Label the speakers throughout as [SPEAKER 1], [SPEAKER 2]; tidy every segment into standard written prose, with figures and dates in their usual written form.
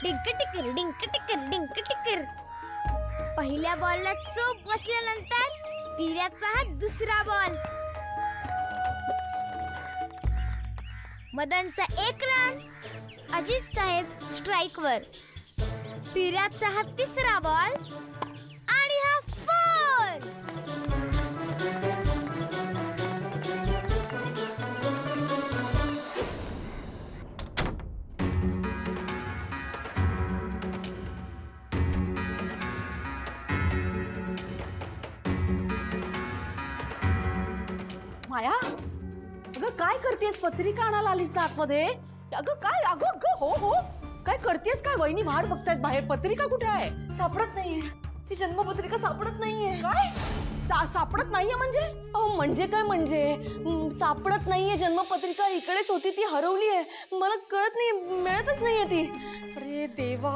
[SPEAKER 1] डिंक टिकर डिंक टिकर डिंक टिकर. पहिल्या बॉलला चोप बसल्यानंतर पिऱ्याचा हा दुसरा बॉल. मदनचा 1 रन. अजित साहेब स्ट्राइकवर. पिऱ्याचा हा तिसरा बॉल आणि हा 4.
[SPEAKER 2] माया, अगं काय करतेस? पत्रिका आणायला आलीस ना आतमध्ये? अगं काय? अगं अगं हो हो काय करतेस? काय वहिनी वाट बघतायत बाहेर. पत्रिका कुठे आहे?
[SPEAKER 3] सापडत नाहीये ती जन्मपत्रिका. सापडत नाहीये.
[SPEAKER 2] काय सापडत नाहीये म्हणजे?
[SPEAKER 3] अहो म्हणजे काय म्हणजे? सापडत नाहीये जन्मपत्रिका. इकडेच होती, ती हरवली आहे. मला कळत नाही, मिळतच नाहीये ती.
[SPEAKER 2] अरे देवा,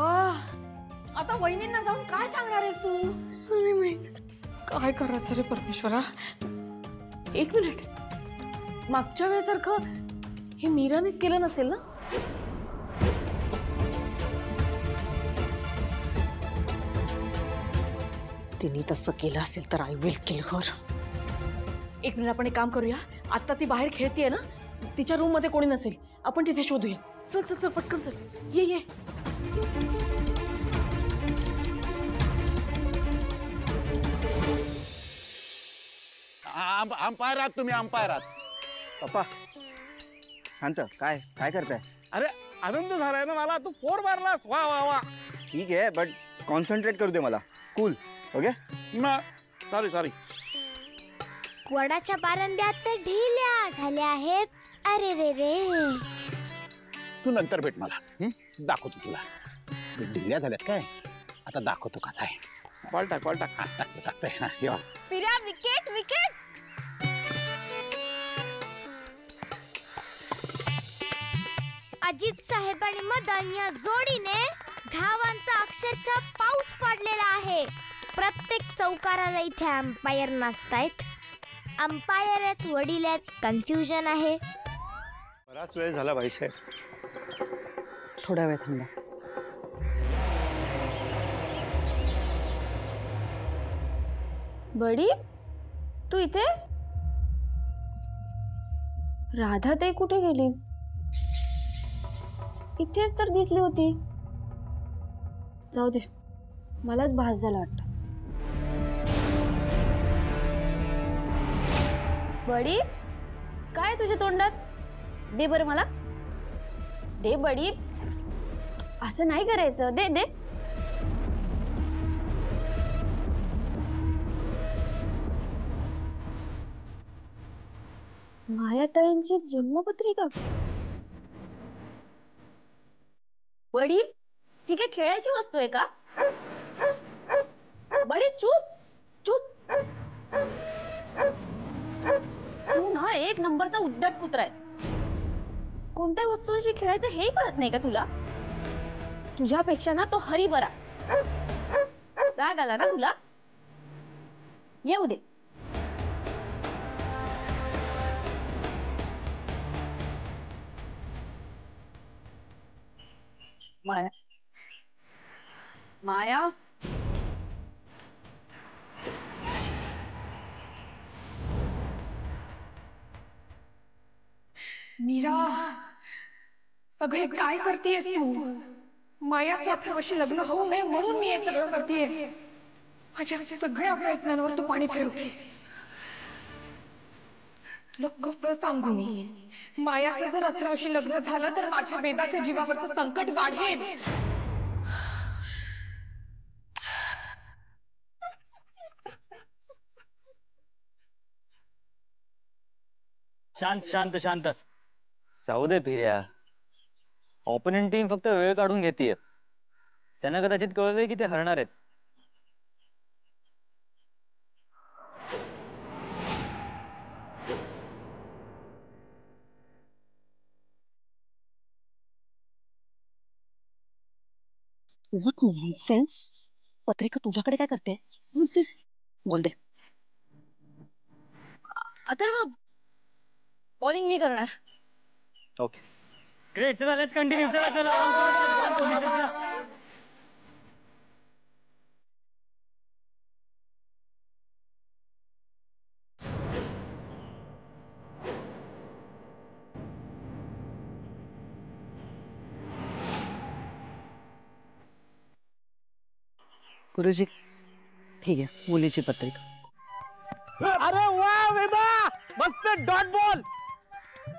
[SPEAKER 2] आता वहिनींना जाऊन काय सांगणार आहेस तू?
[SPEAKER 3] नाही माहित
[SPEAKER 2] काय करायचं रे परमेश्वरा. 1 मिनिट, मागच्या वेळेसारखं हे मीरानेच केलं नसेल ना?
[SPEAKER 3] तिने तसं केलं असेल तर I will kill her.
[SPEAKER 2] 1 minute, आपण एक काम करूया. आता ती बाहेर खेळतीये ना, तिच्या रूम मध्ये कोणी नसेल, आपण तिथे शोधूया. चल चल चल पटकन चल. ये ये.
[SPEAKER 4] अंपायर आहात तुम्ही, अंपायर आहात.
[SPEAKER 5] पप्पा शांत. काय काय करताय?
[SPEAKER 4] अरे आनंद झालाय ना मला, तू 4 मारलास. वा वा वा.
[SPEAKER 5] ठीक आहे, बट कॉन्सन्ट्रेट करू दे मला. कूल. ओके.
[SPEAKER 4] Sorry sorry.
[SPEAKER 1] वडाच्या पारंब्या तर ढिल्या झाल्या आहेत. अरे रे रे.
[SPEAKER 4] तू नंतर भेट मला, दाखवतो तुला. ढिल्या झाल्यात काय, आता दाखवतो कसा आहे. बॉल टाक बॉल टाक. टाकतोय.
[SPEAKER 1] पिऱ्या, विकेट विकेट. अजित साहेब आणि मदन या जोडीने धावांचा अक्षरशः पाऊस पडलेला आहे. प्रत्येक चौकाराला इथे अंपायर नसतायत. अंपायर आहेत, वडील आहेत, कन्फ्युजन आहे.
[SPEAKER 4] बराच वेळ झाला भाईसाहेब.
[SPEAKER 2] थोडा वेळ थांबा.
[SPEAKER 6] बडी, तू इथे? राधा ते कुठे गेली? इथेच तर दिसली होती. जाऊ दे, मलाच भास झाला वाटतं. बडी, काय तुझ्या तोंडात? दे बरं मला. दे बडी, असं नाही करायचं. दे दे. मायाताईंची जन्मपत्रिका. बडी, ही काय खेळायची वस्तू आहे का? बडी चूप चूप. तू ना 1 नंबरचा उद्धट कुत्रा आहेस. कोणत्या वस्तूंशी खेळायचं हे कळत नाही का तुला? तुझ्यापेक्षा ना तो हरी बरा. राग आला ना तुला? येऊ दे.
[SPEAKER 3] माया, माया,
[SPEAKER 7] मीरा, अगं हे काय करतेस तू? मायाचं अथर्वशी लग्न होऊ नये म्हणून मी हे सगळं करतेय. माझ्या सगळ्या प्रयत्नांवर तू पाणी फिरवते. तुला कसं सांगू मी? मायाचं जर अथर्वशी लग्न झालं तर माझ्या वेदाच्या जीवावरचं संकट वाढेल.
[SPEAKER 8] शांत शांत शांत. जाऊ दे पिऱ्या. ऑपोनेंट टीम फक्त वेळ काढून घेतीये. त्यांना कदाचित कळलंय की ते हरणार आहेत.
[SPEAKER 3] What nonsense. पत्रिका तुझ्याकडे काय करते? बोल दे.
[SPEAKER 6] अथर्व, बॉलिंग मी करणार.
[SPEAKER 8] Okay great. चला लेट्स कंटिन्यू. चला चला.
[SPEAKER 3] गुरुजी ठीक आहे, मुलीची पत्रिका.
[SPEAKER 9] अरे वा वेदा, मस्त डॉट बॉल.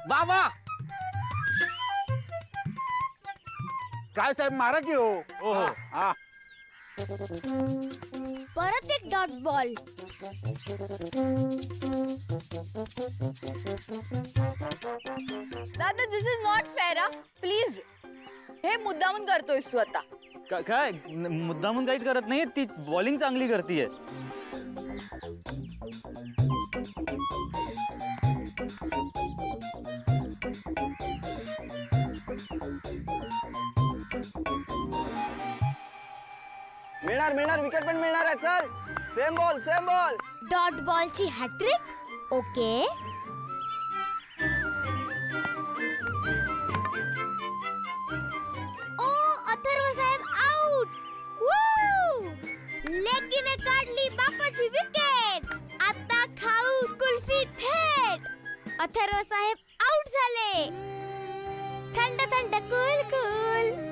[SPEAKER 9] वा वा.
[SPEAKER 4] काय साहेब मारा की हो.
[SPEAKER 9] हो हो.
[SPEAKER 4] हा.
[SPEAKER 1] परत एक डॉट बॉल.
[SPEAKER 3] दादा दिस इज नॉट फेअर. प्लीज, हे मुद्दामून करतोयस तू आता.
[SPEAKER 8] काय मुद्दामून काहीच करत नाही, ती बॉलिंग चांगली करतीये.
[SPEAKER 5] मिळणार विकेट पण मिळणार आहे. चल, सेम बॉल.
[SPEAKER 1] डॉट बॉलची हॅट्रिक. ओके. ओ अथर्व साहेब आउट. लेकीने काढली बापाची विकेट. आता खाऊ कुल्फी थेट. अथर्व साहेब आउट झाले. थंड थंड कूल कूल.